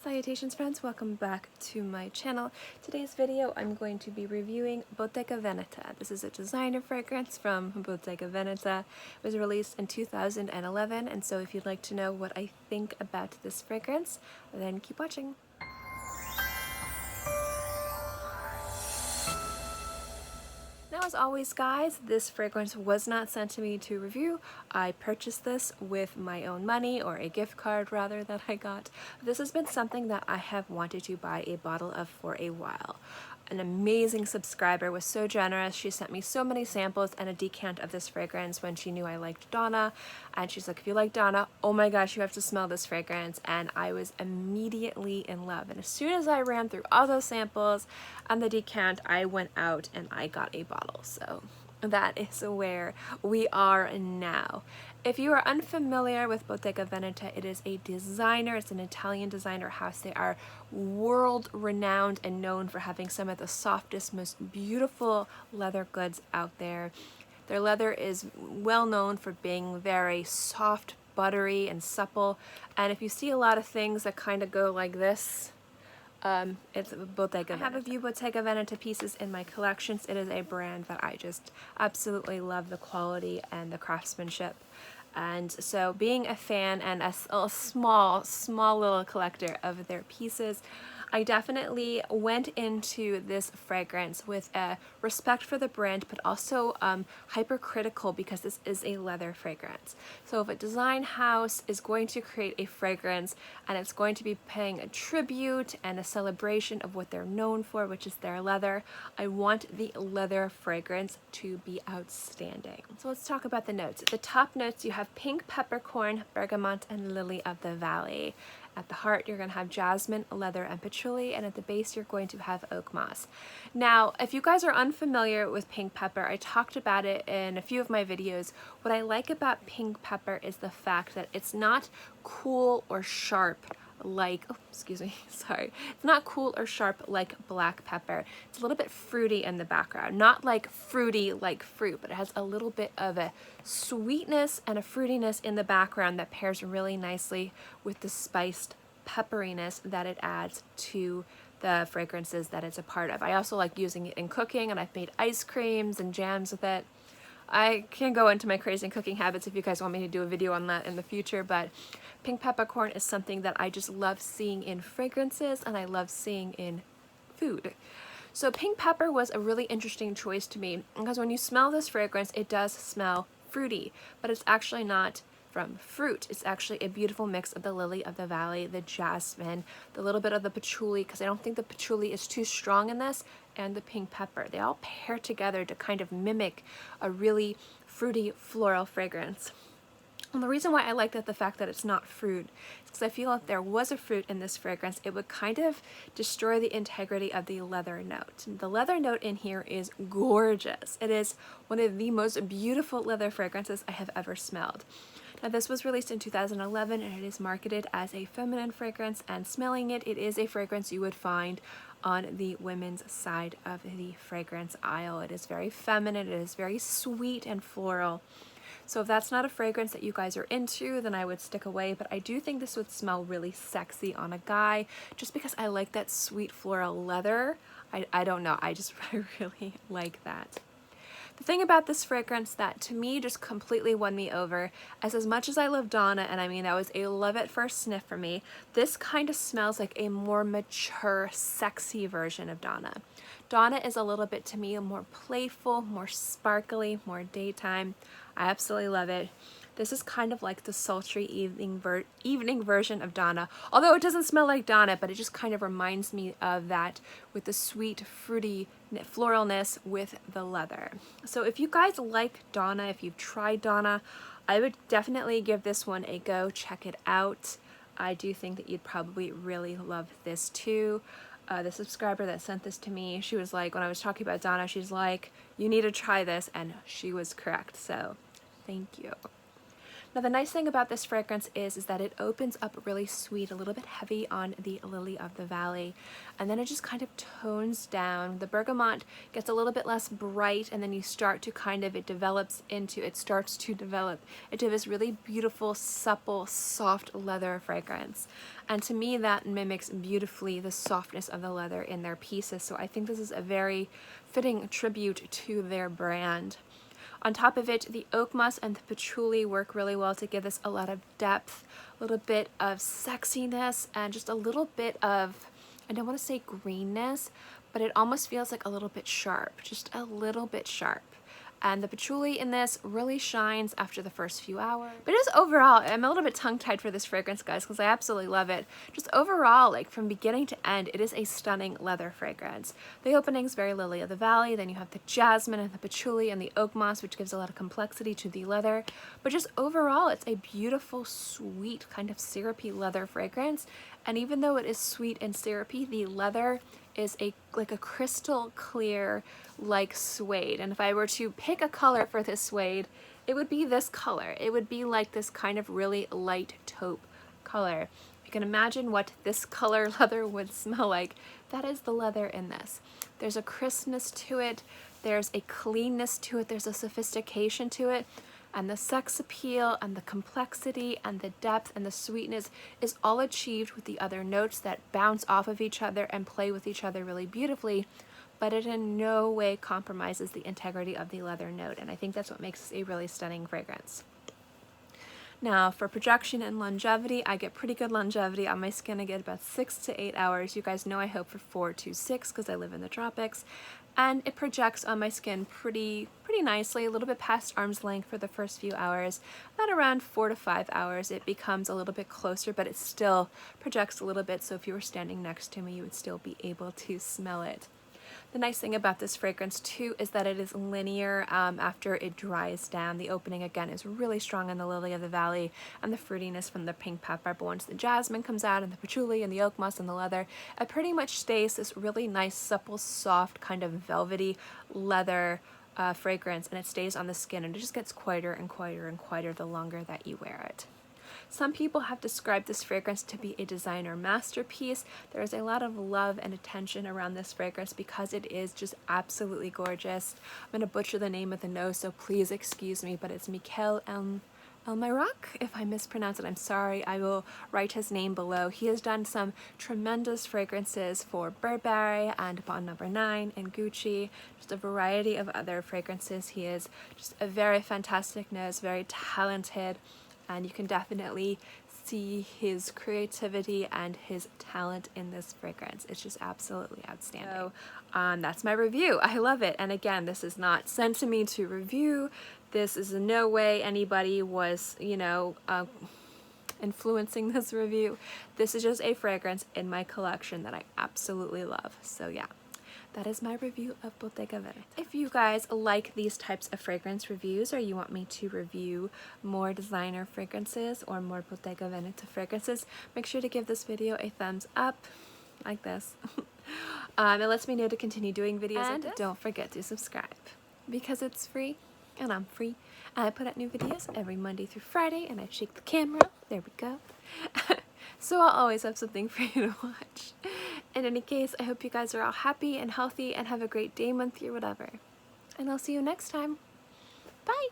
Salutations friends, welcome back to my channel. Today's video I'm going to be reviewing Bottega Veneta. This is a designer fragrance from Bottega Veneta. It was released in 2011, and so if you'd like to know what I think about this fragrance, then keep watching. Now, as always guys, this fragrance was not sent to me to review. I purchased this with my own money, or a gift card rather, that I got. This has been something that I have wanted to buy a bottle of for a while. An amazing subscriber was so generous. She sent me so many samples and a decant of this fragrance when she knew I liked Donna, and she's like, if you like Donna, oh my gosh, you have to smell this fragrance. And I was immediately in love, and as soon as I ran through all those samples and the decant, I went out and I got a bottle. So that is where we are now. If you are unfamiliar with Bottega Veneta, it is a designer. It's an Italian designer house. They are world renowned and known for having some of the softest, most beautiful leather goods out there. Their leather is well known for being very soft, buttery, and supple. And if you see a lot of things that kind of go like this, it's Bottega Veneta. I have a few Bottega Veneta pieces in my collections. It is a brand that I just absolutely love the quality and the craftsmanship. And so being a fan and a small little collector of their pieces, I definitely went into this fragrance with a respect for the brand, but also hypercritical, because this is a leather fragrance. So if a design house is going to create a fragrance and it's going to be paying a tribute and a celebration of what they're known for, which is their leather, I want the leather fragrance to be outstanding. So let's talk about the notes. At the top notes, you have pink peppercorn, bergamot, and lily of the valley. At the heart, you're going to have jasmine, leather, and patchouli, and at the base, you're going to have oakmoss. Now, if you guys are unfamiliar with pink pepper, I talked about it in a few of my videos. What I like about pink pepper is the fact that it's not cool or sharp like, oh, excuse me, sorry. It's not cool or sharp like black pepper. It's a little bit fruity in the background. Not like fruity like fruit, but it has a little bit of a sweetness and a fruitiness in the background that pairs really nicely with the spiced pepperiness that it adds to the fragrances that it's a part of. I also like using it in cooking, and I've made ice creams and jams with it. I can go into my crazy cooking habits if you guys want me to do a video on that in the future, but pink peppercorn is something that I just love seeing in fragrances, and I love seeing in food. So pink pepper was a really interesting choice to me, because when you smell this fragrance, it does smell fruity, but it's actually not from fruit. It's actually a beautiful mix of the lily of the valley, the jasmine, the little bit of the patchouli, because I don't think the patchouli is too strong in this, and the pink pepper. They all pair together to kind of mimic a really fruity floral fragrance. And the reason why I like the fact that it's not fruit is because I feel if there was a fruit in this fragrance, it would kind of destroy the integrity of the leather note. The leather note in here is gorgeous. It is one of the most beautiful leather fragrances I have ever smelled. Now, this was released in 2011, and it is marketed as a feminine fragrance, and smelling it, it is a fragrance you would find on the women's side of the fragrance aisle. It is very feminine, it is very sweet and floral. So if that's not a fragrance that you guys are into, then I would stick away, but I do think this would smell really sexy on a guy, just because I like that sweet floral leather. I don't know, I really like that. The thing about this fragrance that to me just completely won me over, as much as I love Donna, and I mean that was a love at first sniff for me, this kind of smells like a more mature, sexy version of Donna. Donna is a little bit, to me, more playful, more sparkly, more daytime. I absolutely love it. This is kind of like the sultry evening version of Donna, although it doesn't smell like Donna, but it just kind of reminds me of that, with the sweet, fruity floralness with the leather. So if you guys like Donna, if you've tried Donna, I would definitely give this one a go. Check it out. I do think that you'd probably really love this too. The subscriber that sent this to me, she was like, when I was talking about Donna, she's like, you need to try this, and she was correct, so thank you. Now the nice thing about this fragrance is that it opens up really sweet, a little bit heavy on the Lily of the Valley, and then it just kind of tones down. The bergamot gets a little bit less bright, and then you start to kind of, it starts to develop into this really beautiful, supple, soft leather fragrance. And to me that mimics beautifully the softness of the leather in their pieces, so I think this is a very fitting tribute to their brand. On top of it, the Oakmoss and the Patchouli work really well to give this a lot of depth, a little bit of sexiness, and just a little bit of, I don't want to say greenness, but it almost feels like a little bit sharp, just a little bit sharp. And the patchouli in this really shines after the first few hours. But just overall, I'm a little bit tongue-tied for this fragrance, guys, because I absolutely love it. Just overall, like from beginning to end, it is a stunning leather fragrance. The opening is very Lily of the Valley, then you have the jasmine and the patchouli and the oakmoss, which gives a lot of complexity to the leather. But just overall, it's a beautiful, sweet, kind of syrupy leather fragrance. And even though it is sweet and syrupy, the leather is like a crystal clear like suede, and if I were to pick a color for this suede, it would be this color. It would be like this kind of really light taupe color. You can imagine what this color leather would smell like. That is the leather in this. There's a crispness to it, there's a cleanness to it, there's a sophistication to it, and the sex appeal and the complexity and the depth and the sweetness is all achieved with the other notes that bounce off of each other and play with each other really beautifully, but it in no way compromises the integrity of the leather note, and I think that's what makes this a really stunning fragrance. Now for projection and longevity, I get pretty good longevity on my skin. I get about 6 to 8 hours. You guys know I hope for 4 to 6 because I live in the tropics, and it projects on my skin pretty nicely, a little bit past arm's length for the first few hours. About around 4 to 5 hours it becomes a little bit closer, but it still projects a little bit, so if you were standing next to me you would still be able to smell it. The nice thing about this fragrance too is that it is linear after it dries down. The opening again is really strong in the Lily of the Valley and the fruitiness from the pink pepper, but once the jasmine comes out and the patchouli and the oakmoss and the leather, it pretty much stays this really nice, supple, soft, kind of velvety leather fragrance, and it stays on the skin, and it just gets quieter and quieter and quieter the longer that you wear it. Some people have described this fragrance to be a designer masterpiece. There is a lot of love and attention around this fragrance because it is just absolutely gorgeous. I'm going to butcher the name of the nose, so please excuse me, but it's Michel Almairac. If I mispronounce it, I'm sorry. I will write his name below. He has done some tremendous fragrances for Burberry and Bond No. 9 and Gucci, just a variety of other fragrances. He is just a very fantastic nose, very talented, and you can definitely see his creativity and his talent in this fragrance. It's just absolutely outstanding. So that's my review. I love it. And again, this is not sent to me to review. This is in no way anybody was, you know, influencing this review. This is just a fragrance in my collection that I absolutely love. So yeah. That is my review of Bottega Veneta. If you guys like these types of fragrance reviews, or you want me to review more designer fragrances or more Bottega Veneta fragrances, make sure to give this video a thumbs up, like this. It lets me know to continue doing videos like this. Don't forget to subscribe, because it's free, and I'm free. I put out new videos every Monday through Friday, and I shake the camera. There we go. So I'll always have something for you to watch. In any case, I hope you guys are all happy and healthy and have a great day, month, year, whatever. And I'll see you next time. Bye!